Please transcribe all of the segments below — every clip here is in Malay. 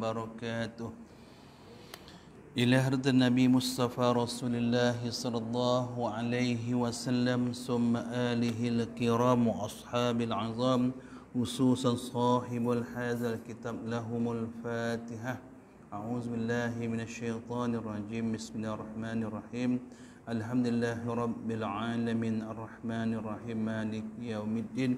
وبركاته. إلى حضرة النبي مصطفى رسول الله صلى الله عليه وسلم ثم آله الكرام وأصحاب العظام خصوصا صاحب هذا الكتاب لهم الفاتحة. أعوذ بالله من الشيطان الرجيم. بسم الله الرحمن الرحيم. الحمد لله رب العالمين الرحمن الرحيم مالك يوم الدين.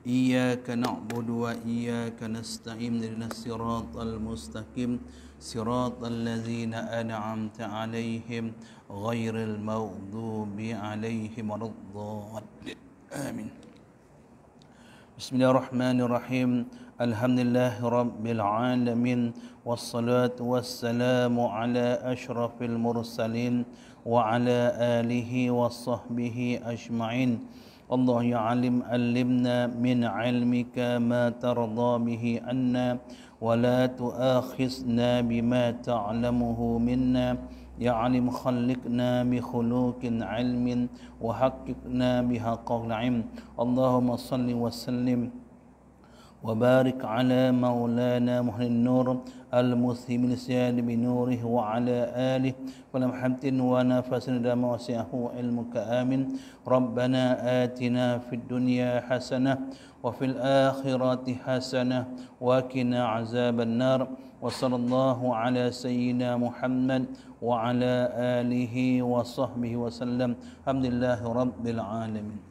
إياك نعبد وإياك نستعين اهدنا الصراط المستقيم صراط الذين أنعمت عليهم غير المغضوب عليهم ولا الضالين آمين. بسم الله الرحمن الرحيم. الحمد لله رب العالمين والصلاة والسلام على أشرف المرسلين وعلى آله وصحبه أجمعين. الله يعلم علمنا من علمك ما ترضى به عنا ولا تؤاخذنا بما تعلمه منا. يا علم خلقنا بخلوق علم وحققنا بحق العلم. اللهم صل وسلم وبارك على مولانا محمد النور المسلم السياد بنوره وعلى آله ولمحمد ونفس دم وسعه علمك آمين. ربنا آتنا في الدنيا حسنة وفي الآخرة حسنة وقنا عذاب النار. وصلى الله على سيدنا محمد وعلى آله وصحبه وسلم. الحمد لله رب العالمين.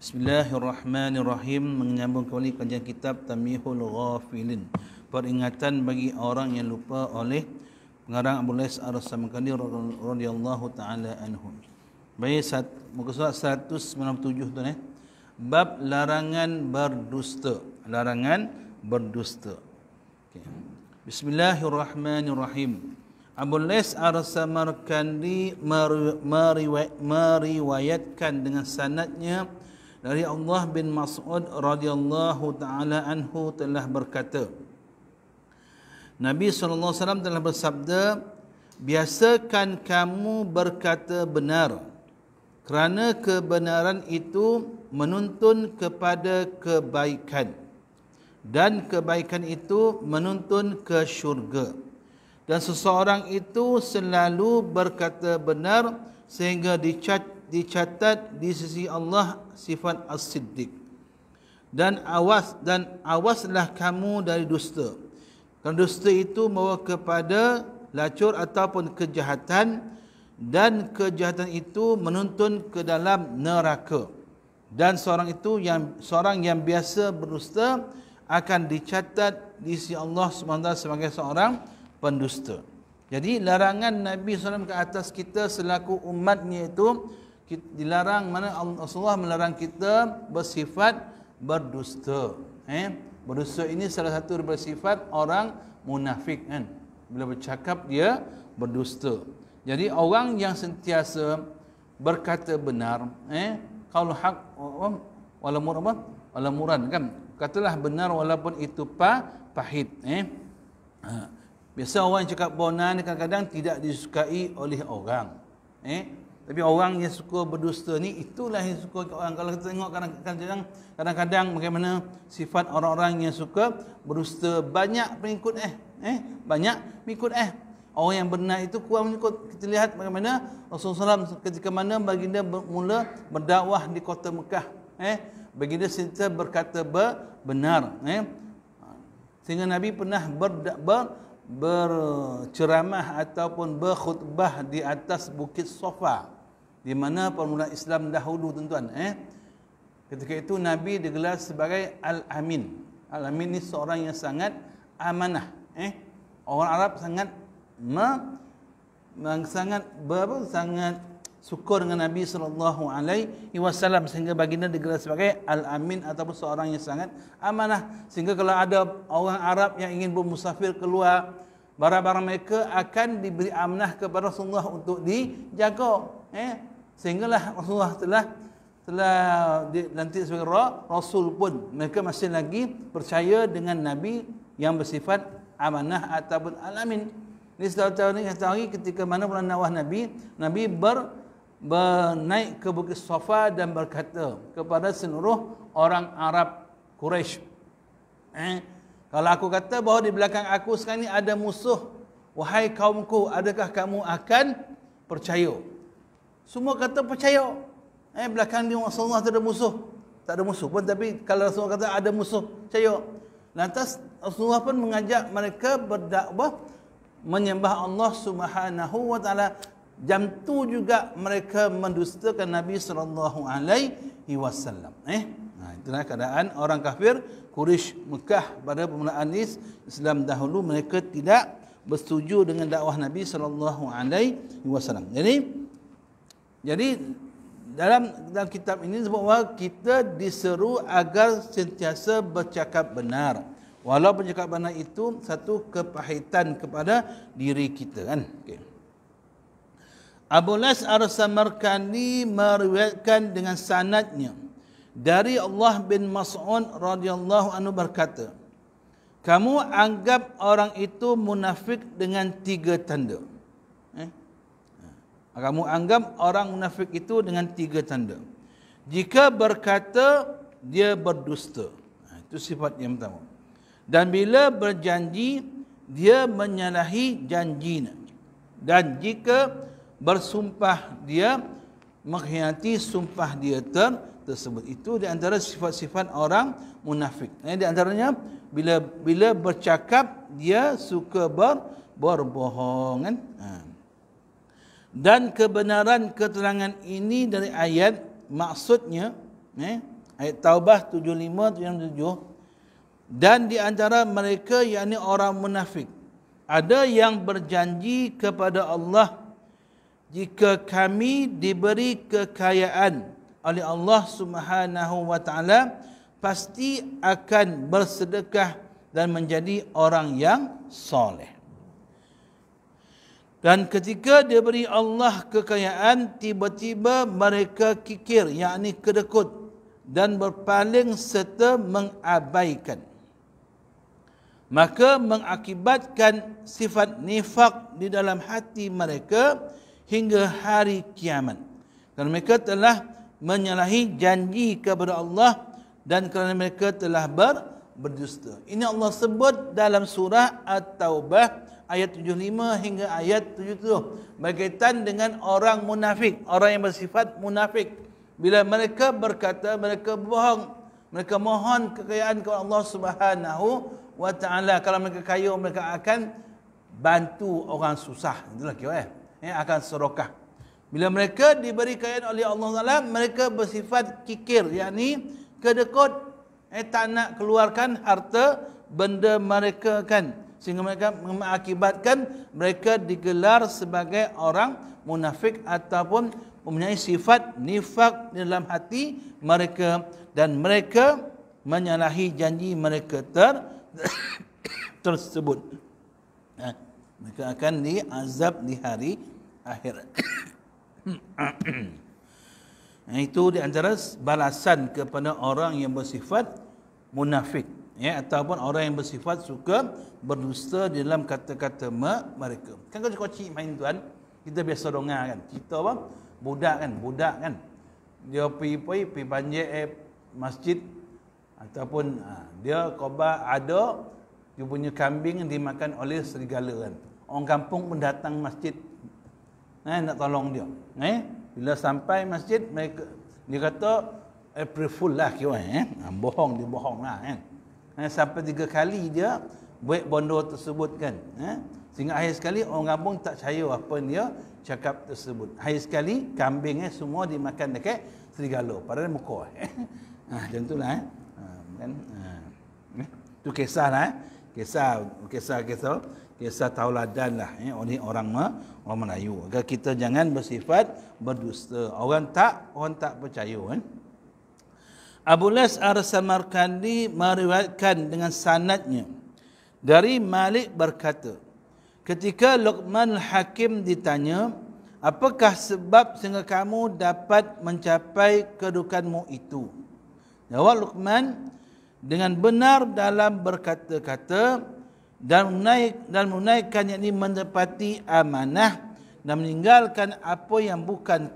Bismillahirrahmanirrahim. Menyambung kembali kajian kitab Tamyihul Ghafilin, peringatan bagi orang yang lupa, oleh pengarang Abu Lais Ar-Samarqandi radhiyallahu taala anhu. Baik, muka surat 197 tu bab larangan berdusta. Larangan berdusta. Okay. Bismillahirrahmanirrahim. Abu Lais Ar-Samarqandi meriwayatkan dengan sanadnya dari Allah bin Mas'ud radhiyallahu taala anhu telah berkata, Nabi SAW telah bersabda, biasakan kamu berkata benar, kerana kebenaran itu menuntun kepada kebaikan, dan kebaikan itu menuntun ke syurga. Dan seseorang itu selalu berkata benar sehingga dicatat di sisi Allah sifat as-siddiq. Dan awaslah kamu dari dusta. Kerana dusta itu membawa kepada lacur ataupun kejahatan, dan kejahatan itu menuntun ke dalam neraka. Dan seorang yang biasa berdusta akan dicatat di sisi Allah SWT sebagai seorang pendusta. Jadi larangan Nabi SAW ke atas kita selaku umatnya itu dilarang, mana Rasulullah melarang kita bersifat berdusta. Berdusta ini salah satu daripada sifat orang munafik kan. Bila bercakap dia berdusta. Jadi orang yang sentiasa berkata benar, qaul haq wala muran kan. Katalah benar walaupun itu pahit. Biasa orang yang cakap bonan kadang-kadang tidak disukai oleh orang. Tapi orang yang suka berdusta ni, itulah yang suka orang. Kalau kita tengok kadang-kadang bagaimana sifat orang-orang yang suka berdusta, banyak pengikut banyak pengikut orang yang benar itu kurang mengikut. Kita lihat bagaimana Rasulullah SAW ketika mana baginda mula berdakwah di kota Mekah, baginda sentiasa berkata benar, sehingga Nabi pernah berceramah ataupun berkhutbah di atas Bukit Safa, di mana permulaan Islam dahulu tuan-tuan. Ketika itu Nabi digelar sebagai Al-Amin. Al-Amin ni seorang yang sangat amanah. Orang Arab sangat sangat syukur dengan Nabi SAW, sehingga baginda digelar sebagai Al-Amin ataupun seorang yang sangat amanah. Sehingga kalau ada orang Arab yang ingin bermusafir keluar, barang-barang mereka akan diberi amanah kepada Rasulullah untuk dijaga. Sehinggalah Rasulullah telah dilantik sebagai Rasul pun mereka masih lagi percaya dengan Nabi yang bersifat amanah ataupun Al-Amin. Ini setahu ketika mana bulan Nawah Nabi naik ke Bukit Safa dan berkata kepada seluruh orang Arab Quraisy, kalau aku kata bahawa di belakang aku sekarang ni ada musuh, wahai kaumku, adakah kamu akan percaya? Semua kata percaya. Belakang dia Rasulullah tak ada musuh. Tak ada musuh pun, tapi kalau Rasulullah kata ada musuh, percaya. Lantas Rasulullah pun mengajak mereka berdakwah menyembah Allah Subhanahu wa taala. Jam tu juga mereka mendustakan Nabi sallallahu alaihi wasallam. Itulah keadaan orang kafir Quraisy Mekah pada permulaan Islam dahulu. Mereka tidak bersetuju dengan dakwah Nabi sallallahu alaihi wasallam. Jadi dalam kitab ini sebut bahawa kita diseru agar sentiasa bercakap benar. Walau bercakap benar itu satu kepahitan kepada diri kita, kan? Okay. Abu Las Ar-Samarkandi meriwayatkan dengan sanadnya dari Allah bin Mas'ud radhiyallahu anhu berkata, kamu anggap orang itu munafik dengan 3 tanda. Kamu anggap orang munafik itu dengan 3 tanda. Jika berkata, dia berdusta. Itu sifat yang pertama. Dan bila berjanji, dia menyalahi janjinya. Dan jika bersumpah, dia mengkhianati sumpah dia tersebut. Itu di antara sifat-sifat orang munafik. Di antaranya, bila bercakap, dia suka berbohong, kan? Dan kebenaran keterangan ini dari ayat, maksudnya ayat Taubah 75-77, dan di antara mereka, yakni orang munafik, ada yang berjanji kepada Allah, jika kami diberi kekayaan oleh Allah Subhanahu wa taala, pasti akan bersedekah dan menjadi orang yang soleh. Dan ketika diberi Allah kekayaan, tiba-tiba mereka kikir, yakni kedekut, dan berpaling serta mengabaikan. Maka mengakibatkan sifat nifak di dalam hati mereka hingga hari kiamat. Kerana mereka telah menyalahi janji kepada Allah dan kerana mereka telah berdusta. Ini Allah sebut dalam surah At-Taubah ayat 75 hingga ayat 77 berkaitan dengan orang munafik, orang yang bersifat munafik. Bila mereka berkata, mereka bohong, mereka mohon kekayaan kepada Allah Subhanahu wa taala. Kalau mereka kaya, mereka akan bantu orang susah. Itulah kira akan sedekah. Bila mereka diberi kekayaan oleh Allah Taala, mereka bersifat kikir, yakni kedekut, tak nak keluarkan harta benda mereka, kan? Sehingga mereka mengakibatkan mereka digelar sebagai orang munafik ataupun mempunyai sifat nifak di dalam hati mereka, dan mereka menyalahi janji mereka tersebut. Mereka akan diazab di hari akhirat. Itu di antara balasan kepada orang yang bersifat munafik, ataupun orang yang bersifat suka berdusta di dalam kata-kata mereka. Kan kocik main tuan, kita biasa dengar kan, cerita apa? Budak kan. Dia pergi panjat masjid, ataupun dia khabar ada dia punya kambing yang dimakan oleh serigala, kan. Orang kampung pun datang masjid nak tolong dia. Bila sampai masjid, mereka dia kata April Fool lah kira, bohong, dia bohong lah, kan. Sampai 3 kali dia buat bondo tersebut, kan. Sehingga akhir sekali orang kampung tak percaya apa yang dia cakap tersebut. Akhir sekali kambing semua dimakan dekat serigala, padahal muka. Macam itulah, kan. Itu kisah lah, kisah tauladan lah oleh orang Melayu, agar kita jangan bersifat berdusta. Orang tak percaya, kan. Abu Las Ar-Samarkandi meriwayatkan dengan sanadnya dari Malik berkata, ketika Luqman Hakim ditanya, apakah sebab sehingga kamu dapat mencapai kedudukanmu itu? Jawab Luqman, dengan benar dalam berkata-kata dan menaikkan, yakni menepati amanah, dan meninggalkan apa yang bukan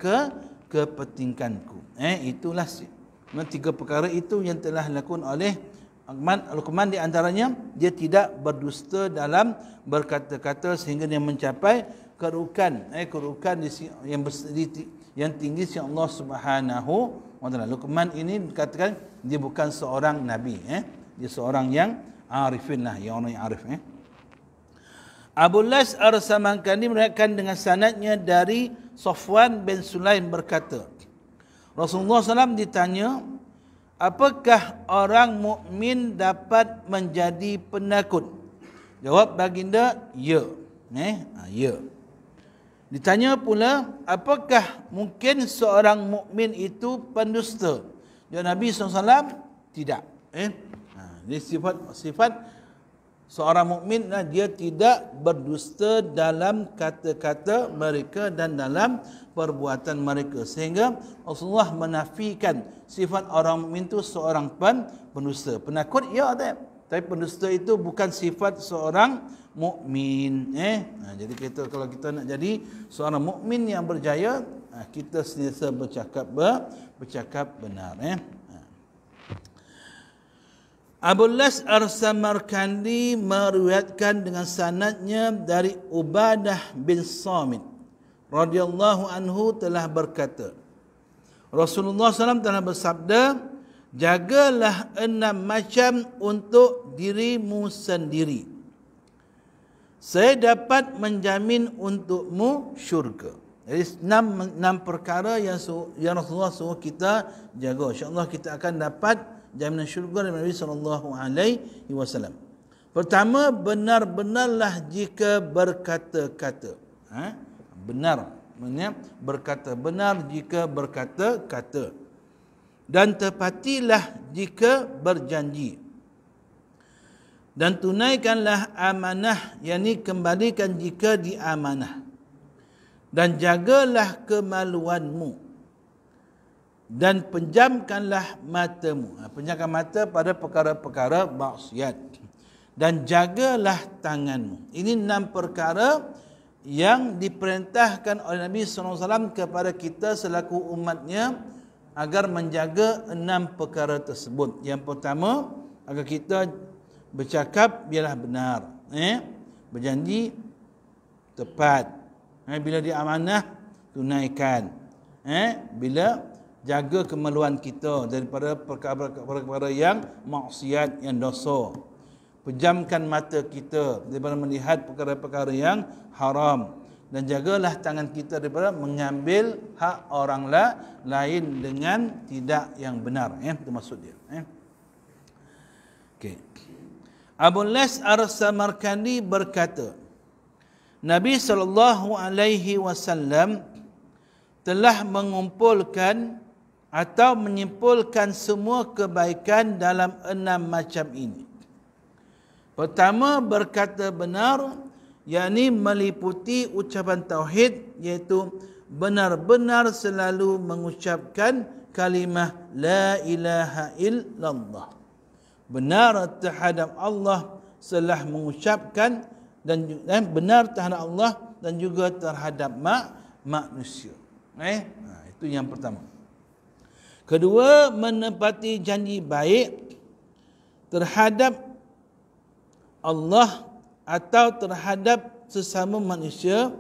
kepentinganku. Itulah tiga perkara itu yang telah dilakukan oleh Luqman. Di antaranya dia tidak berdusta dalam berkata-kata sehingga dia mencapai kedudukan yang tinggi si Allah Subhanahu wa taala. Luqman ini dikatakan dia bukan seorang nabi, dia seorang yang arifin lah, yang orang yang arif. Abu Las Ar-Samankandi meriwayatkan dengan sanadnya dari Safwan bin Sulaim berkata, Rasulullah SAW ditanya, apakah orang mukmin dapat menjadi penakut? Jawab baginda, ya. Ya. Ditanya pula, apakah mungkin seorang mukmin itu pendusta? Jawab Nabi SAW, tidak. Ini sifat seorang mukmin, dia tidak berdusta dalam kata-kata mereka dan dalam perbuatan mereka. Sehingga Rasulullah menafikan sifat orang mukmin itu seorang pendusta. Penakut, ya, tapi pendusta itu bukan sifat seorang mukmin. Jadi kalau kita nak jadi seorang mukmin yang berjaya, kita sentiasa bercakap benar. Abu Las Ar-Samarkandi meriwayatkan dengan sanadnya dari Ubadah bin Samit radhiyallahu anhu telah berkata, Rasulullah SAW telah bersabda, jagalah 6 macam untuk dirimu sendiri, saya dapat menjamin untukmu syurga. Jadi 6 perkara yang Rasulullah suruh kita jaga. InsyaAllah kita akan dapat jaminan syurga dari Nabi SAW. Pertama, benar-benarlah jika berkata-kata. Benar, maksudnya berkata benar jika berkata-kata. Dan tepatilah jika berjanji. Dan tunaikanlah amanah, yakni kembalikan jika diamanah. Dan jagalah kemaluanmu. Dan penjamkanlah matamu. Penjamkan mata pada perkara-perkara maksiat. Dan jagalah tanganmu. Ini 6 perkara yang diperintahkan oleh Nabi SAW kepada kita selaku umatnya agar menjaga 6 perkara tersebut. Yang pertama, agar kita bercakap biarlah benar. Berjanji tepat. Bila diamanah, tunaikan. Bila jaga kemaluan kita daripada perkara-perkara yang maksiat, yang dosa. Pejamkan mata kita daripada melihat perkara-perkara yang haram. Dan jagalah tangan kita daripada mengambil hak orang lain dengan tidak yang benar. Itu maksud dia. Okay. Abu Las Ar-Samarkandi berkata, Nabi SAW telah mengumpulkan atau menyimpulkan semua kebaikan dalam 6 macam ini. Pertama, berkata benar, yakni meliputi ucapan tauhid, iaitu benar-benar selalu mengucapkan kalimah la ilaha illallah. Benar terhadap Allah setelah mengucapkan, dan benar terhadap Allah dan juga terhadap manusia. Itu yang pertama. Kedua, menepati janji baik terhadap Allah atau terhadap sesama manusia,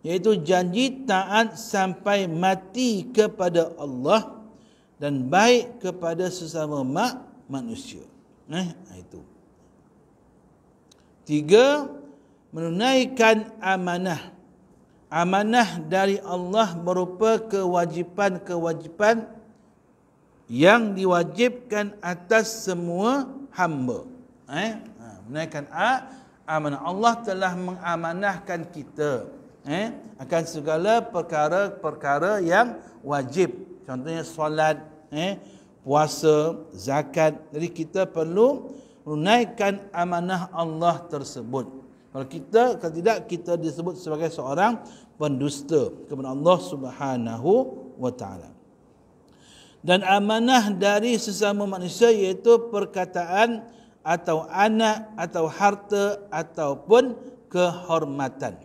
iaitu janji taat sampai mati kepada Allah dan baik kepada sesama manusia. Itu. 3, menunaikan amanah. Amanah dari Allah berupa kewajipan-kewajipan yang diwajibkan atas semua hamba. Menunaikan amanah. Allah telah mengamanahkan kita akan segala perkara-perkara yang wajib. Contohnya solat, puasa, zakat. Jadi kita perlu menunaikan amanah Allah tersebut. Kalau tidak, kita disebut sebagai seorang pendusta kepada Allah Subhanahu wa taala. Dan amanah dari sesama manusia, iaitu perkataan atau anak atau harta ataupun kehormatan.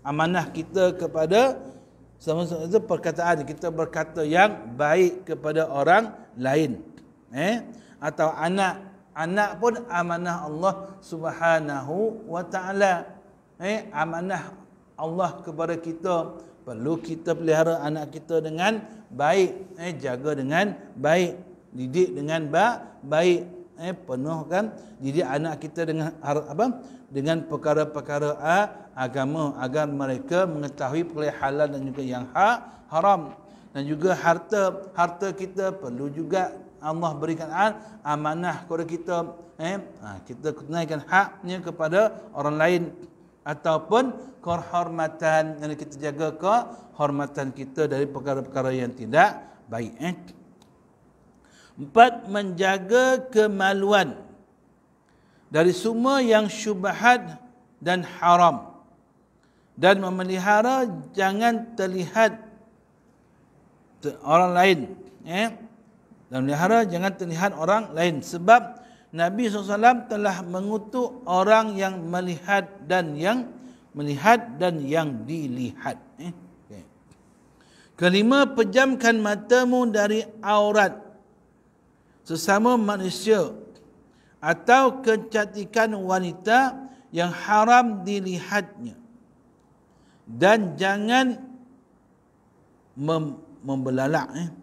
amanah kita kepada sama-sama itu perkataan kita berkata yang baik kepada orang lain. Atau anak pun amanah Allah Subhanahu wa taala. Amanah Allah kepada kita, perlu kita pelihara anak kita dengan baik, jaga dengan baik, didik dengan baik, penuhkan didik anak kita dengan dengan perkara-perkara agama agar mereka mengetahui perkara halal dan juga yang haram. Dan juga harta kita perlu juga Allah berikan amanah kepada kita, kita tunaikan haknya kepada orang lain, ataupun kehormatan, yang kita jaga kehormatan kita dari perkara-perkara yang tidak baik. 4, menjaga kemaluan dari semua yang syubhat dan haram, dan memelihara jangan terlihat orang lain, dan melihara jangan terlihat orang lain, sebab Nabi SAW telah mengutuk orang yang melihat dan yang dilihat. 5, pejamkan matamu dari aurat sesama manusia atau kecantikan wanita yang haram dilihatnya, dan jangan membelalak.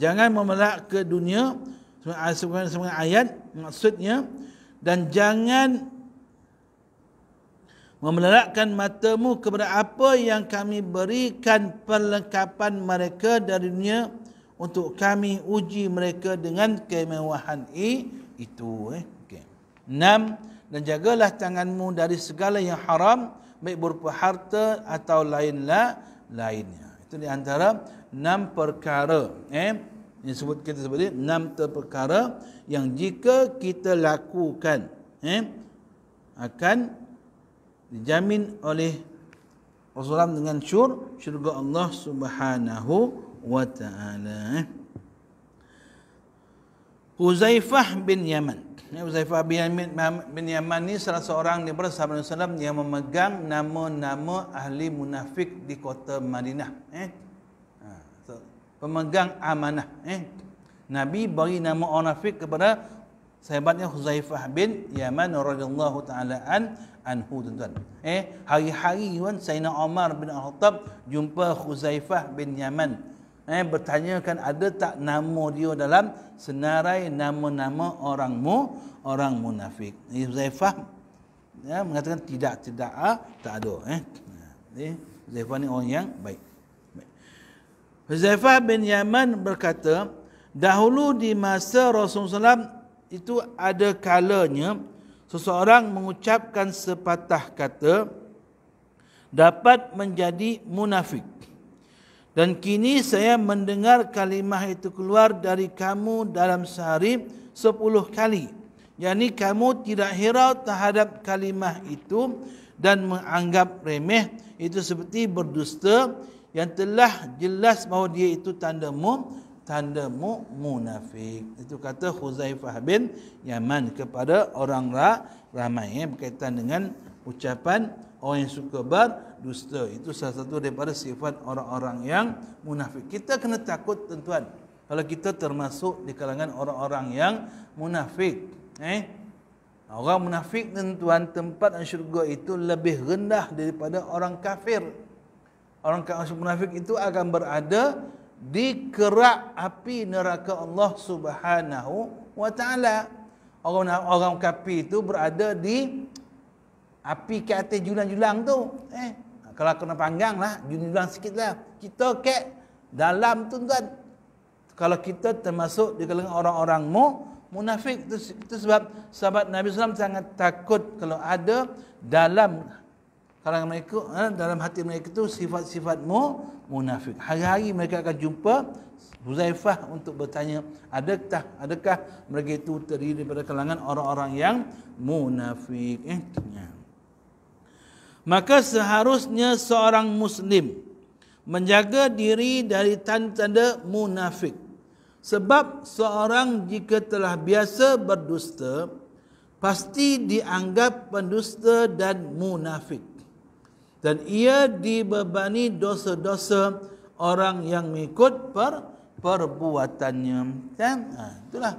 Jangan memelak ke dunia, sebagai ayat maksudnya, dan jangan memelakkan matamu kepada apa yang kami berikan perlengkapan mereka dari dunia untuk kami uji mereka dengan kemewahan itu. 6, dan jagalah tanganmu dari segala yang haram, baik berupa harta atau lainnya. Itu di antara 6 perkara kita sebut 6 perkara yang jika kita lakukan akan dijamin oleh Rasulullah dengan syurga Allah Subhanahu wa taala. Huzaifah bin Yaman. Huzaifah bin Yaman ni salah seorang daripada sahabat Rasulullah yang memegang nama-nama ahli munafik di kota Madinah. Pemegang amanah. Nabi bagi nama orang munafik kepada sahabatnya Huzaifah bin Yaman radhiyallahu taala anhu, tuan-tuan. Hari-hari Sayyidina Umar bin Al-Khattab jumpa Huzaifah bin Yaman. Bertanyakan ada tak nama dia dalam senarai nama-nama orang munafik. Huzaifah mengatakan tidak tak ada. Huzaifah ni orang yang baik. Huzaifah bin Yaman berkata, dahulu di masa Rasulullah itu ada kalanya seseorang mengucapkan sepatah kata dapat menjadi munafik. Dan kini saya mendengar kalimah itu keluar dari kamu dalam sehari 10 kali. Yani kamu tidak hirau terhadap kalimah itu dan menganggap remeh. Itu seperti berdusta yang telah jelas bahawa dia itu tandamu munafik. Itu kata Huzaifah bin Yaman kepada orang ramai berkaitan dengan ucapan orang yang suka berdusta. Itu salah satu daripada sifat orang-orang yang munafik. Kita kena takut, tuan-tuan, kalau kita termasuk di kalangan orang-orang yang munafik. Orang munafik, tuan-tuan, tempat syurga itu lebih rendah daripada orang kafir. Orang munafik itu akan berada di kerak api neraka Allah Subhanahu wa taala. Orang kafir itu berada di api ke atas julang-julang tu. Kalau kena panggang lah, julang sikit lah. Kita ke dalam, tuan-tuan. Kalau kita termasuk di kalangan orang-orang munafik, itu sebab sahabat Nabi SAW sangat takut kalau ada dalam kalangan mereka, dalam hati mereka itu sifat-sifat munafik. Hari-hari mereka akan jumpa Huzaifah untuk bertanya, adakah mereka itu terdiri daripada kalangan orang-orang yang munafik. Maka seharusnya seorang Muslim menjaga diri dari tanda-tanda munafik. Sebab seorang jika telah biasa berdusta, pasti dianggap pendusta dan munafik. dan ia dibebani dosa-dosa orang yang mengikut perbuatannya. Kan? Itulah.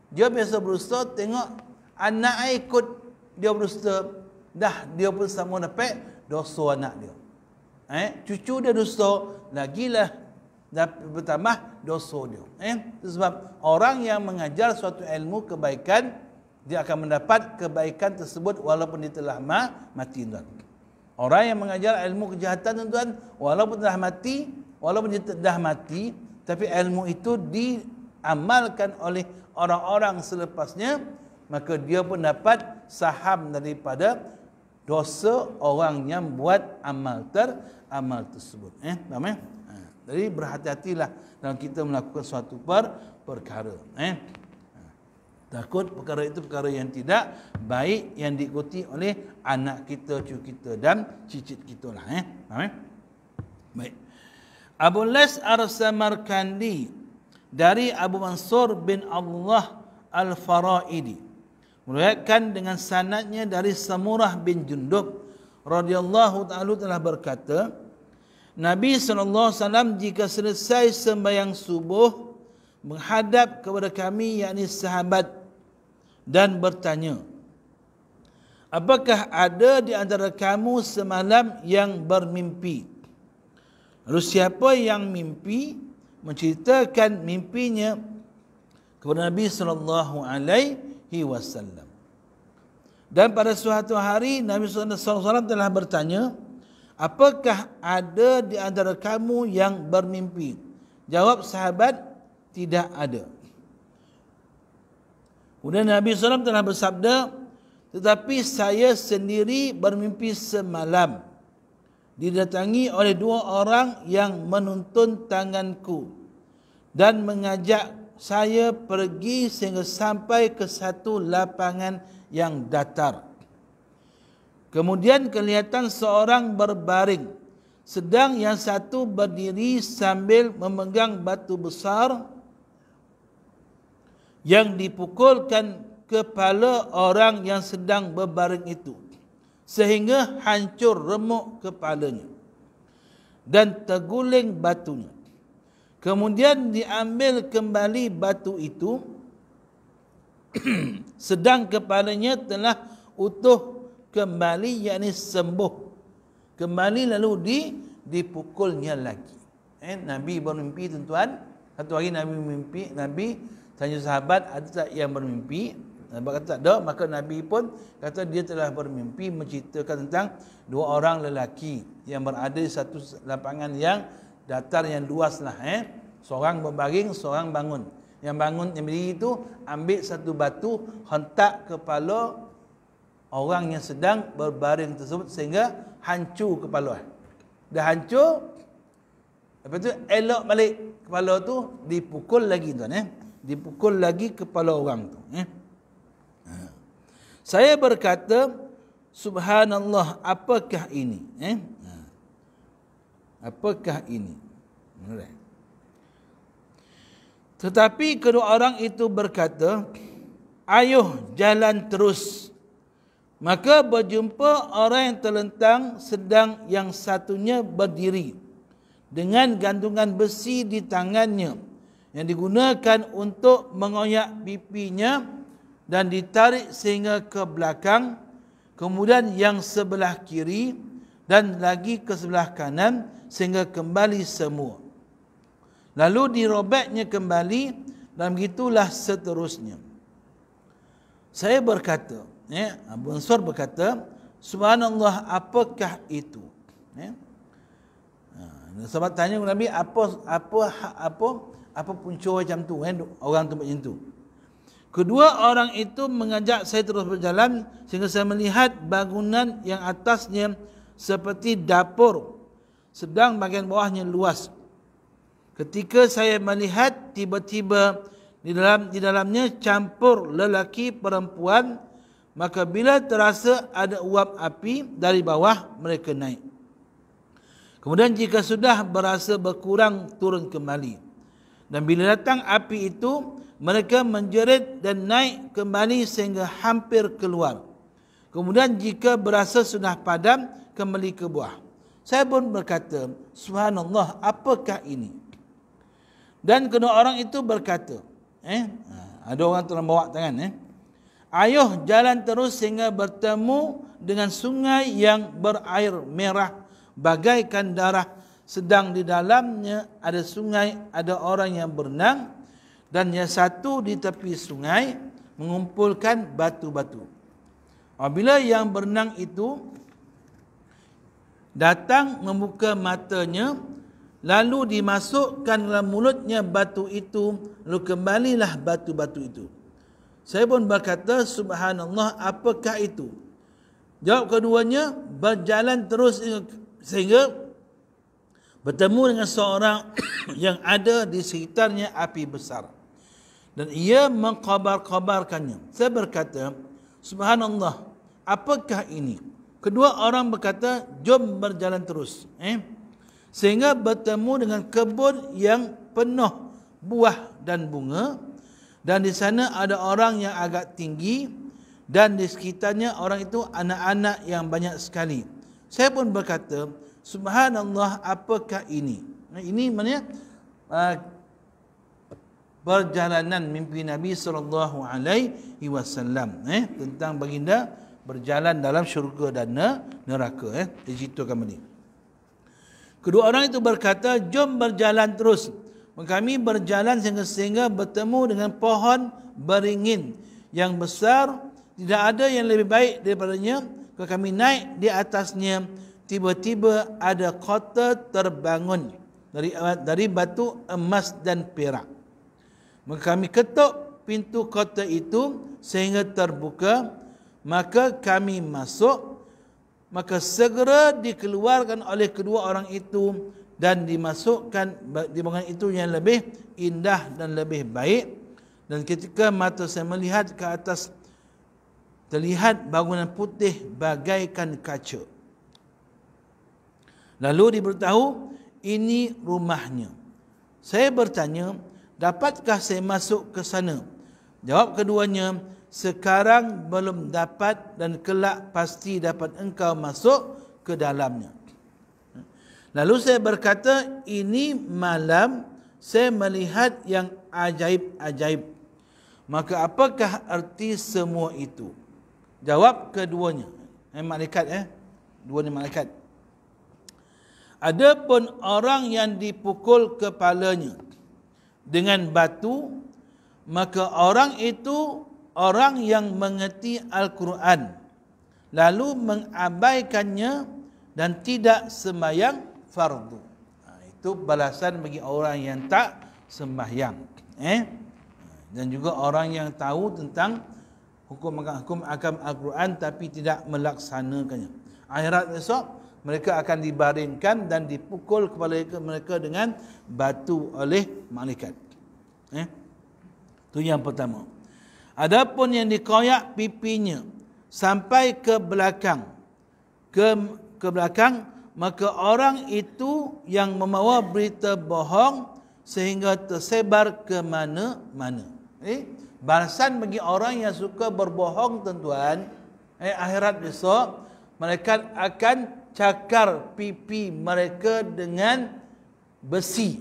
Dia biasa berdusta, tengok anak ikut dia berdusta, dah dia pun sama dapat dosa anak dia. Cucu dia dusta, lagilah bertambah dosa dia. Itu sebab orang yang mengajar suatu ilmu kebaikan, dia akan mendapat kebaikan tersebut walaupun dia telah mati, tuan. Orang yang mengajar ilmu kejahatan, tuan, walaupun telah mati, walaupun dia telah mati, tapi ilmu itu diamalkan oleh orang-orang selepasnya, maka dia pun dapat saham daripada dosa orang yang buat amal tersebut. Faham? Jadi berhati-hatilah dalam kita melakukan suatu perkara. Takut perkara itu perkara yang tidak baik yang diikuti oleh anak kita, cucu kita dan cicit kita lah. Faham? Baik. Abu Lais Ar-Samarkandi dari Abu Mansur bin Allah Al-Faraidi meriwayatkan dengan sanadnya dari Samurah bin Jundub radhiyallahu ta'ala telah berkata, Nabi SAW jika selesai sembahyang subuh menghadap kepada kami, yakni sahabat, dan bertanya, apakah ada di antara kamu semalam yang bermimpi? Lalu siapa yang mimpi menceritakan mimpinya kepada Nabi SAW. Dan pada suatu hari Nabi SAW telah bertanya, apakah ada di antara kamu yang bermimpi? Jawab sahabat, tidak ada. Kemudian Nabi SAW telah bersabda, tetapi saya sendiri bermimpi semalam didatangi oleh dua orang yang menuntun tanganku dan mengajak saya pergi sehingga sampai ke satu lapangan yang datar. Kemudian kelihatan seorang berbaring, sedang yang satu berdiri sambil memegang batu besar yang dipukulkan kepala orang yang sedang berbaring itu, sehingga hancur remuk kepalanya dan terguling batunya. Kemudian diambil kembali batu itu sedang kepalanya telah utuh kembali, yakni sembuh kembali, lalu dipukulnya lagi. Nabi bermimpi, tuan-tuan. Satu hari Nabi mimpi, Nabi tanya sahabat, ada tak yang bermimpi? Sahabat kata tak ada. Maka Nabi pun kata dia telah bermimpi menceritakan tentang dua orang lelaki yang berada di satu lapangan yang datar, yang luas lah. Seorang berbaring, seorang bangun. Yang bangun, yang berdiri itu ambil satu batu, hentak kepala orang yang sedang berbaring tersebut sehingga hancur kepala. Dah hancur, lepas tu elok balik kepala tu, dipukul lagi, tuan. Dipukul lagi kepala orang tu. Saya berkata, subhanallah, apakah ini? Apakah ini? Tetapi kedua orang itu berkata, ayuh jalan terus. Maka berjumpa orang yang terlentang, sedang yang satunya berdiri dengan gantungan besi di tangannya yang digunakan untuk mengoyak pipinya dan ditarik sehingga ke belakang, kemudian yang sebelah kiri dan lagi ke sebelah kanan sehingga kembali semua. Lalu dirobeknya kembali dan begitulah seterusnya. Saya berkata, Abu Mansur berkata, subhanallah, apakah itu? Sahabat tanya kepada Nabi, apa punca macam tu, orang tu macam tu. Kedua orang itu mengajak saya terus berjalan sehingga saya melihat bangunan yang atasnya seperti dapur, sedang bahagian bawahnya luas. Ketika saya melihat, tiba-tiba di dalamnya campur lelaki perempuan, maka bila terasa ada uap api dari bawah, mereka naik. Kemudian jika sudah berasa berkurang, turun kembali. Dan bila datang api itu, mereka menjerit dan naik kembali sehingga hampir keluar. Kemudian jika berasa sudah padam, kembali ke buah. Saya pun berkata, subhanallah, apakah ini? Dan kedua orang itu berkata, ada orang telah bawa tangan, ayuh jalan terus sehingga bertemu dengan sungai yang berair merah bagaikan darah, sedang di dalamnya ada sungai, ada orang yang berenang, dan yang satu di tepi sungai mengumpulkan batu-batu. Apabila yang berenang itu datang membuka matanya, lalu dimasukkan dalam mulutnya batu itu, lalu kembalilah batu-batu itu. Saya pun berkata, subhanallah, apakah itu? Jawab keduanya, berjalan terus sehingga bertemu dengan seorang yang ada di sekitarnya api besar, dan ia mengkhabar-khabarkannya. Saya berkata, subhanallah, apakah ini? Kedua orang berkata, jom berjalan terus, sehingga bertemu dengan kebun yang penuh buah dan bunga, dan di sana ada orang yang agak tinggi, dan di sekitarnya orang itu anak-anak yang banyak sekali. Saya pun berkata, subhanallah, apakah ini? Ini maknanya perjalanan mimpi Nabi SAW tentang baginda berjalan dalam syurga dan neraka. Diceritakan benda. Kedua orang itu berkata, jom berjalan terus. Kami berjalan sehingga bertemu dengan pohon beringin yang besar, tidak ada yang lebih baik daripadanya. Kami naik di atasnya, tiba-tiba ada kota terbangun dari batu emas dan perak. Maka kami ketuk pintu kota itu sehingga terbuka. Maka kami masuk, maka segera dikeluarkan oleh kedua orang itu dan dimasukkan di bangunan itu yang lebih indah dan lebih baik. Dan ketika mata saya melihat ke atas, terlihat bangunan putih bagaikan kaca. Lalu diberitahu, ini rumahnya. Saya bertanya, dapatkah saya masuk ke sana? Jawab keduanya, sekarang belum dapat dan kelak pasti dapat engkau masuk ke dalamnya. Lalu saya berkata, ini malam saya melihat yang ajaib-ajaib. Maka apakah arti semua itu? Jawab keduanya, malaikat, dua ni malaikat. Adapun orang yang dipukul kepalanya dengan batu, maka orang itu orang yang mengerti Al-Quran, lalu mengabaikannya dan tidak sembahyang fardu. Itu balasan bagi orang yang tak sembahyang. Dan juga orang yang tahu tentang hukum agama Al-Quran tapi tidak melaksanakannya. Akhirat esok mereka akan dibaringkan dan dipukul kepala mereka dengan batu oleh malaikat. Itu yang pertama. Adapun yang dikoyak pipinya sampai ke belakang, ke belakang, maka orang itu yang membawa berita bohong sehingga tersebar ke mana-mana. Balasan bagi orang yang suka berbohong, tuan-tuan, akhirat besok mereka akan cakar pipi mereka dengan besi,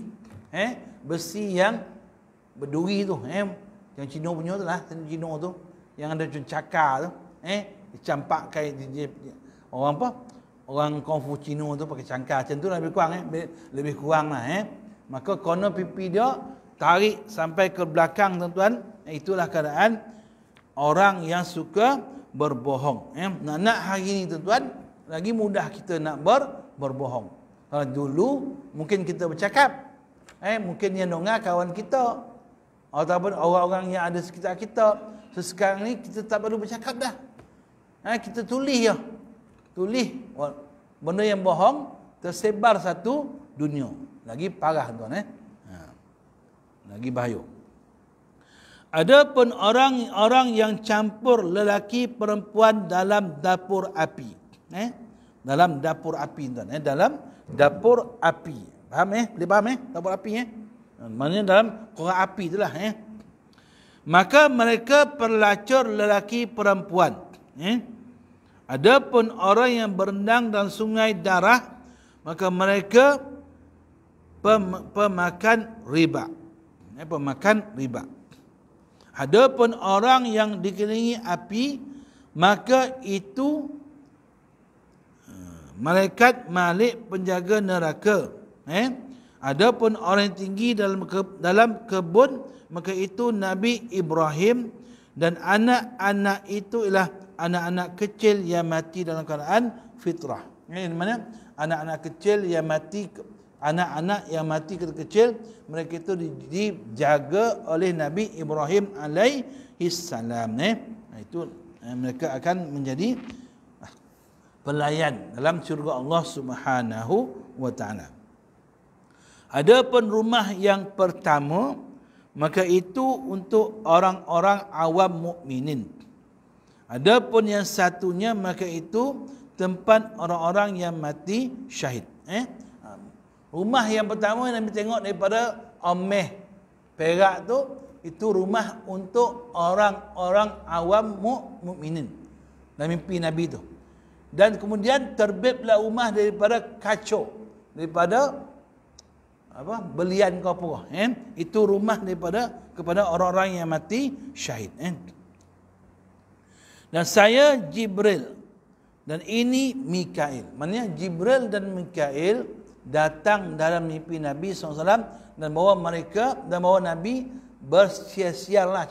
besi yang berduri tu, yang Cina punya tu lah, Cina tu, yang ada cakar tu, dicampakkan orang apa? Orang Kungfu Cina tu pakai cangkar macam tu lah, lebih kurang, lebih kurang lah. Maka corner pipi dia tarik sampai ke belakang, tuan-tuan. Itulah keadaan orang yang suka berbohong. Nak hari ni, tuan-tuan, lagi mudah kita nak berbohong. Dulu mungkin kita bercakap, mungkin yang dengar kawan kita ataupun orang-orang yang ada sekitar kita. Sekarang ni kita tak perlu bercakap dah. Kita tulis je. Tulis benda yang bohong tersebar satu dunia. Lagi parah, tuan. Lagi bahaya. Adapun orang-orang yang campur lelaki perempuan dalam dapur api. Dalam dapur api, tuan. Dalam dapur api. Faham? Boleh faham? Dapur api. Maksudnya dalam korang api itulah. Maka mereka pelacur lelaki perempuan. Adapun orang yang berenang dalam sungai darah, maka mereka pemakan riba. Pemakan riba. Adapun orang yang dikelilingi api, maka itu malaikat Malik penjaga neraka. Adapun orang yang tinggi dalam kebun, maka itu Nabi Ibrahim, dan anak-anak itu ialah anak-anak kecil yang mati dalam keadaan fitrah. Ini mana? Anak-anak kecil yang mati, anak-anak yang mati kecil, mereka itu dijaga oleh Nabi Ibrahim alaihi salam. Itu mereka akan menjadi pelayan dalam syurga Allah Subhanahu wa taala. Adapun rumah yang pertama, maka itu untuk orang-orang awam mukminin. Adapun yang satunya, maka itu tempat orang-orang yang mati syahid. Rumah yang pertama Nabi tengok daripada Omeh Perak tu, itu rumah untuk orang-orang awam mukminin. Dalam mimpi Nabi tu. Dan kemudian terbitlah rumah daripada kacau, daripada belian ke apa. Itu rumah kepada orang-orang yang mati syahid. Dan saya Jibril, dan ini Mikail. Maksudnya Jibril dan Mikail datang dalam mimpi Nabi SAW dan bawa Nabi bersia-sia lah,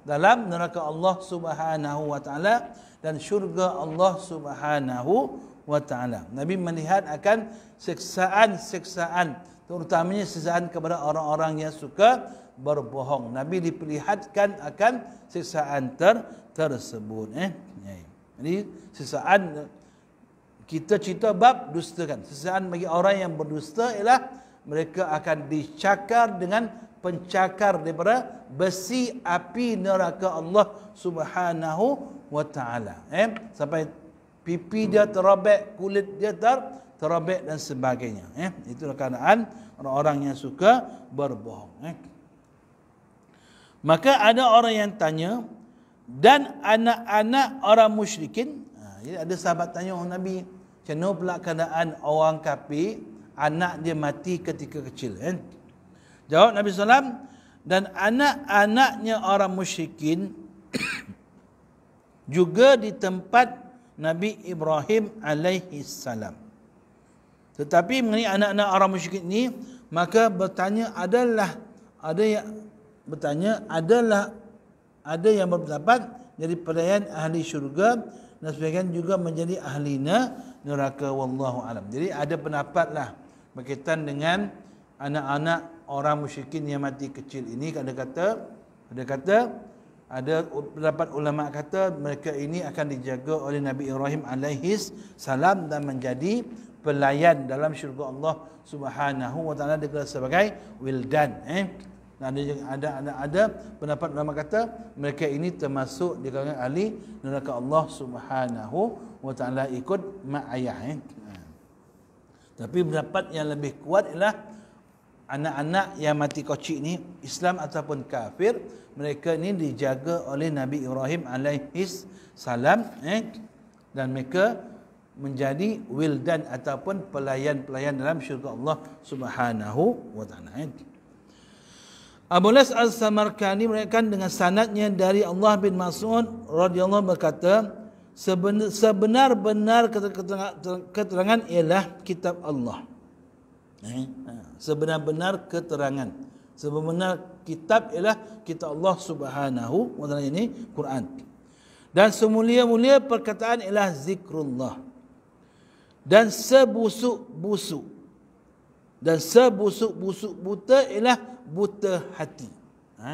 dalam neraka Allah Subhanahu wa taala dan syurga Allah Subhanahu wa taala. Nabi melihat akan siksaan-siksaan, terutamanya siksaan kepada orang-orang yang suka berbohong. Nabi diperlihatkan akan siksaan tersebut. Jadi siksaan, kita cerita bab dustakan. Siksaan bagi orang yang berdusta ialah mereka akan dicakar dengan pencakar daripada besi api neraka Allah Subhanahu wa taala. Sampai pipi dia terobek, kulit dia terobek dan sebagainya. Itulah keadaan orang-orang yang suka berbohong. Maka ada orang yang tanya, dan anak-anak orang musyrikin. Jadi ada sahabat tanya Nabi, macam mana pula keadaan orang kafir, anak dia mati ketika kecil. Jawab Nabi SAW, dan anak-anaknya orang musyrikin juga di tempat Nabi Ibrahim alaihi salam. Tetapi mengenai anak-anak orang musyrikin ini, maka ada yang berpendapat jadi pelayan ahli syurga, dan sebagian juga menjadi ahli neraka, wallahu alam. Jadi ada pendapatlah berkaitan dengan anak-anak orang musyrikin yang mati kecil ini. Ada pendapat ulama kata mereka ini akan dijaga oleh Nabi Ibrahim alaihi salam dan menjadi pelayan dalam syurga Allah Subhanahu wa taala, dikatakan sebagai wildan. Ada pendapat ulama kata mereka ini termasuk di kalangan ahli neraka Allah Subhanahu wa taala ikut mak ayah. Tapi pendapat yang lebih kuat ialah anak-anak yang mati kecil ni, Islam ataupun kafir, mereka ini dijaga oleh Nabi Ibrahim alaihi salam, dan mereka menjadi wildan ataupun pelayan-pelayan dalam syurga Allah Subhanahu wa taala. Abu Las Al-Samarkandi meriwayatkan dengan sanadnya dari Allah bin Mas'ud radhiyallahu berkata, sebenar-benar keterangan ialah kitab Allah. Sebenar-benar keterangan, sebenar kitab ialah kitab Allah Subhanahu wa taala, ini Quran. Dan semulia-mulia perkataan ialah zikrullah. Dan sebusuk-busuk buta ialah buta hati.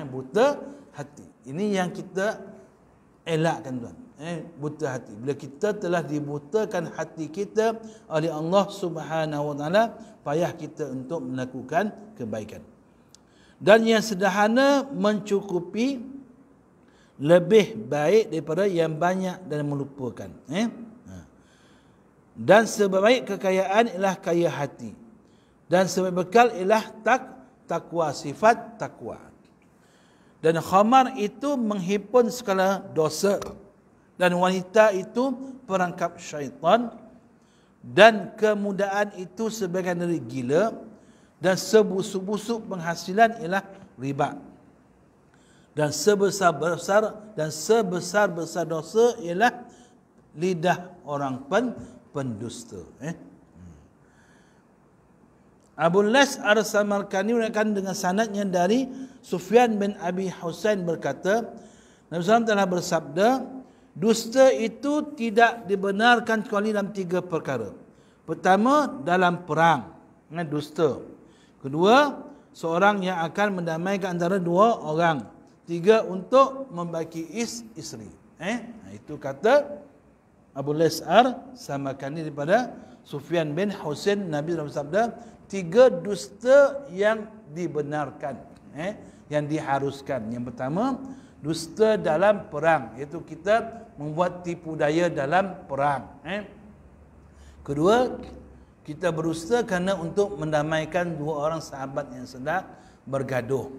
Buta hati. Ini yang kita elakkan tuan. Buta hati. Bila kita telah dibutakan hati kita oleh Allah Subhanahu wa taala, payah kita untuk melakukan kebaikan. Dan yang sederhana mencukupi lebih baik daripada yang banyak dan melupakan. Dan sebaik kekayaan ialah kaya hati. Dan sebaik bekal ialah takwa, sifat takwa. Dan khamar itu menghimpun segala dosa. dan wanita itu perangkap syaitan, dan kemudaan itu sebagai dari gila, dan sebusuk-busuk penghasilan ialah riba, dan sebesar-besar dosa ialah lidah orang pendusta. Abu Las Ar-Samarkandi meriwayatkan dengan sanadnya dari Sufyan bin Abi Husain berkata, Nabi SAW telah bersabda, dusta itu tidak dibenarkan kecuali dalam 3 perkara. Pertama, dalam perang, dusta. Kedua, seorang yang akan mendamaikan antara 2 orang. 3, untuk membagi isteri. Itu kata Abu Las Ar-Samarkandi daripada Sufyan bin Husain. Nabi SAW bersabda, 3 dusta yang dibenarkan, yang diharuskan. Yang pertama, dusta dalam perang, iaitu kita membuat tipu daya dalam perang. Kedua, kita berdusta kerana untuk mendamaikan 2 orang sahabat yang sedang bergaduh.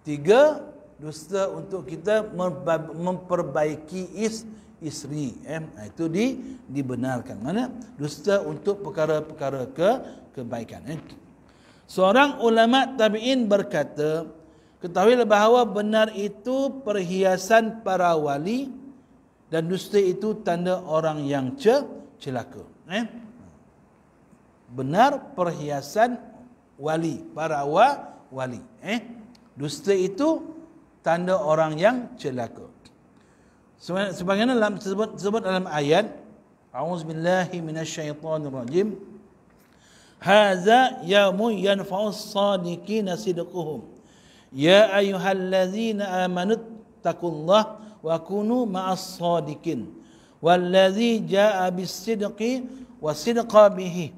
3, dusta untuk kita memperbaiki isteri. Itu dibenarkan. Mana? Dusta untuk perkara-perkara kebaikan. Seorang ulama tabi'in berkata, ketahuilah bahawa benar itu perhiasan para wali, dan dusta itu tanda orang yang celaka. Benar perhiasan wali, para wali. Dusta itu tanda orang yang celaka. Sebagaimana dalam disebut dalam ayat, A'udzubillahi minasyaitonirrajim, hadza yaumun yanfa'us shadiqina sidquhum. Ya ayyuhallazina amanu taqullaha wa kunu ma'as shadiqin. Wallazi jaa'a bis-sidqi wa sidqa bihi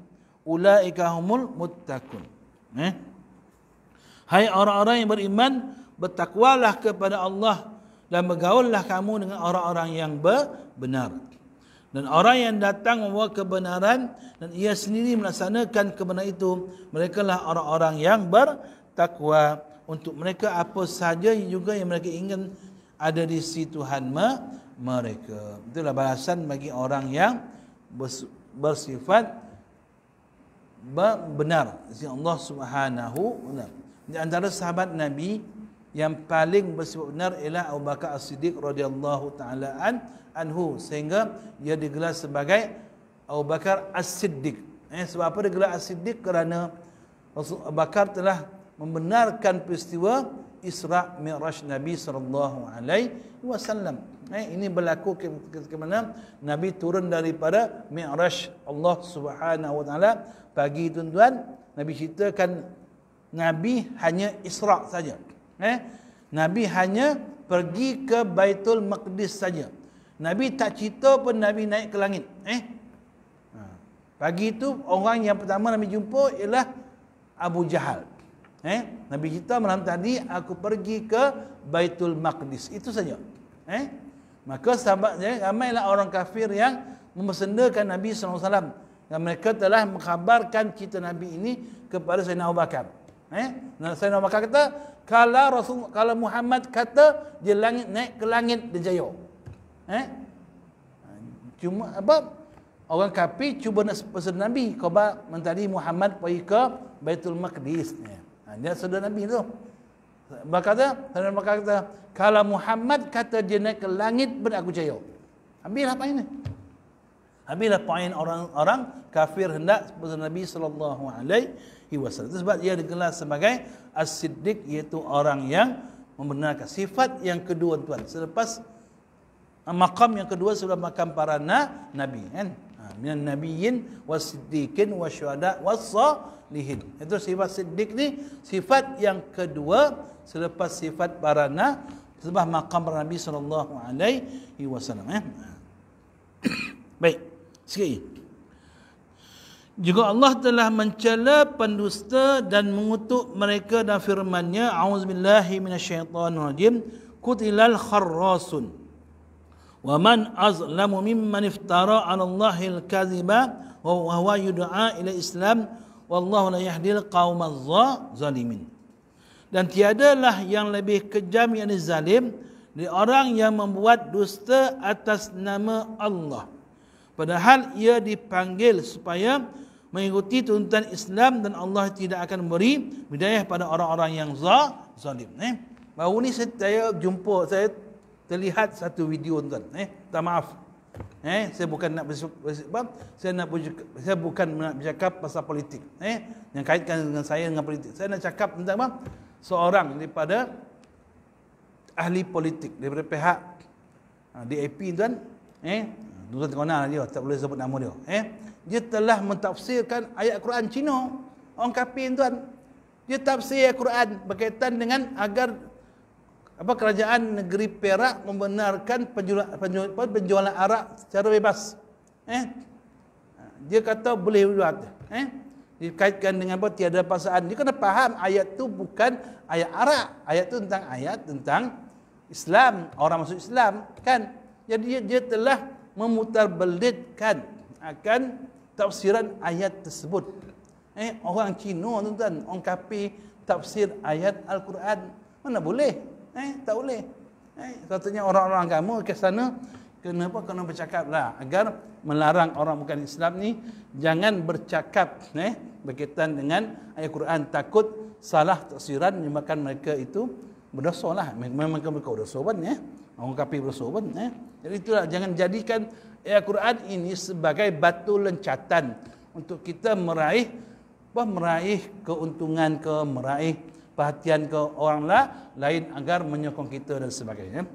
ulaika humul muttaqun. Hai orang-orang yang beriman, bertakwalah kepada Allah dan bergaullah kamu dengan orang-orang yang benar. Dan orang yang datang membawa kebenaran dan ia sendiri melaksanakan kebenaran itu, mereka lah orang-orang yang bertakwa. Untuk mereka apa sahaja juga yang mereka ingin ada di sisi Tuhan mereka. Itulah balasan bagi orang yang bersifat benar di sisi Allah Subhanahu wa taala. Di antara sahabat Nabi yang paling bersifat benar ialah Abu Bakar As-Siddiq radhiyallahu taala anhu, sehingga dia digelar sebagai Abu Bakar As-Siddiq. Sebab apa digelar As-Siddiq? Kerana Abu Bakar telah membenarkan peristiwa Isra Mi'raj Nabi sallallahu alaihi wasallam. Ini berlaku ketika mana Nabi turun daripada Mi'raj Allah Subhanahu wa taala. Pagi tuan-tuan, Nabi ceritakan Nabi hanya Isra saja. Nabi hanya pergi ke Baitul Maqdis saja. Nabi tak cerita pun Nabi naik ke langit. Pagi itu orang yang pertama Nabi jumpa ialah Abu Jahal. Nabi cerita malam tadi aku pergi ke Baitul Maqdis. Itu saja. Maka sahabatnya ramailah orang kafir yang mempersendakan Nabi SAW. Dan mereka telah mengkhabarkan cerita Nabi ini kepada Sayyidina Abu Bakar. Sayyidina Abu Bakar kata, kalau Muhammad kata dia naik ke langit, dia jaya. Cuma apa? Orang kafir cuba nak pesan Nabi, khabar mentari Muhammad pergi ke Baitul Maqdis. Dia saudara Nabi tu. Saudara kata, kalau Muhammad kata dia naik ke langit, benar aku jaya. Habislah apa ini? Habislah poin orang-orang kafir hendak pesan Nabi sallallahu alaihi wasallam. Itu sebab dia digelar sebagai As-Siddiq, iaitu orang yang membenarkan. Sifat yang kedua tuan, selepas maqam yang kedua setelah maqam para nabi, kan? Minan nabiyyin was-siddiqin wasyuhada was-salihin. Itu sifat siddiq ni sifat yang kedua selepas sifat para selepas maqam para nabi sallallahu alaihi wasallam. Baik, sikit. Juga Allah telah mencela pendusta dan mengutuk mereka dan firman-Nya, A'udzubillahi minasyaitonirrajim, Qutilal kharrasun wa man azlamu mimman iftara 'ala Allahil kadhiba wa huwa yud'a ila Islam wallahu la yahdil qaumaz zalimin. Dan tiadalah yang lebih kejam yakni zalim dari orang yang membuat dusta atas nama Allah, padahal ia dipanggil supaya mengikuti tuntunan Islam, dan Allah tidak akan memberi hidayah pada orang-orang yang zalim. Baru ni saya terlihat satu video tuan. Tak maaf. Saya bukan nak saya bukan nak bercakap pasal politik. Yang kaitkan dengan saya dengan politik. Saya nak cakap tentang apa? Seorang daripada ahli politik daripada pihak DAP tuan. Tuan kenal dia, tak boleh sebut nama dia. Dia telah mentafsirkan ayat Quran Cina. Orang kafir tuan. Dia tafsir ayat Quran berkaitan dengan agar kerajaan negeri Perak membenarkan penjualan arak secara bebas. Dia kata boleh buat. Dikaitkan dengan apa? Tiada paksaan. Dia kena faham ayat tu bukan ayat arak. Ayat tu tentang ayat tentang Islam, orang masuk Islam kan. Jadi dia telah memutarbelitkan akan tafsiran ayat tersebut. Orang Cina tuan, orang kafir tafsir ayat Al-Quran. Mana boleh? Tak boleh. Katanya orang-orang agama ke sana kena bercakap lah agar melarang orang bukan Islam ni jangan bercakap berkaitan dengan ayat Quran, takut salah tafsiran menyebabkan mereka itu berdosa lah. Memang mereka berdosa pun orang kafir berdosa pun. Jadi itulah, jangan jadikan ayat Quran ini sebagai batu loncatan untuk kita meraih keuntungan meraih perhatian ke orang lain agar menyokong kita dan sebagainya.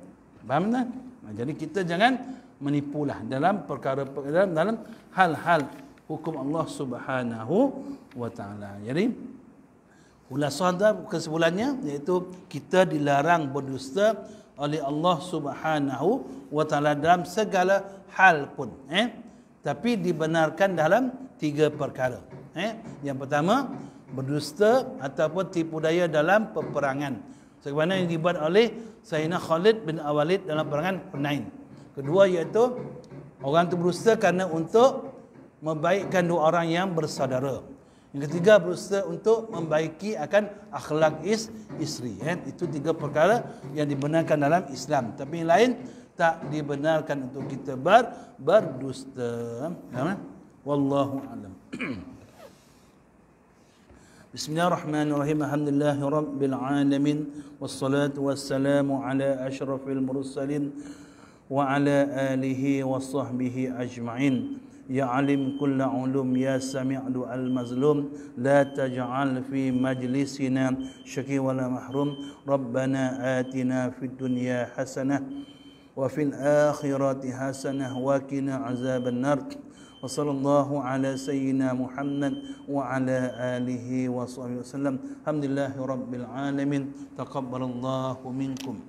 Faham tak? Jadi kita jangan menipulah dalam perkara-perkara dalam hal-hal hukum Allah Subhanahu wa taala. Jadi khulasah kesimpulannya iaitu kita dilarang berdusta oleh Allah Subhanahu wa taala dalam segala hal pun. Tapi dibenarkan dalam 3 perkara. Yang pertama, berdusta ataupun tipu daya dalam peperangan, sebagaimana yang dibuat oleh Sayyidina Khalid bin Walid dalam peperangan Hunain. Kedua iaitu orang itu berdusta kerana untuk membaikkan 2 orang yang bersaudara. Yang ketiga, berdusta untuk membaiki akan akhlak isteri. Itu 3 perkara yang dibenarkan dalam Islam. Tapi yang lain tak dibenarkan untuk kita berdusta. Wallahu a'lam. Bismillahirrahmanirrahim. Alhamdulillahi rabbil alamin, wassalatu wassalamu ala asyrafil mursalin wa ala alihi wa sahbihi ajma'in. Ya alim kulla ulum, ya sami'u al-mazlum, la taj'al fi majlisina syaqi wala mahrum. Rabbana atina fid dunya hasanah wa fil akhirati hasanah wa qina azaban nar. Wa sallallahu ala sayyidina Muhammad wa ala alihi wa sahbihi wasallam. Alhamdulillahi rabbil alamin. Taqabbalallahu minkum.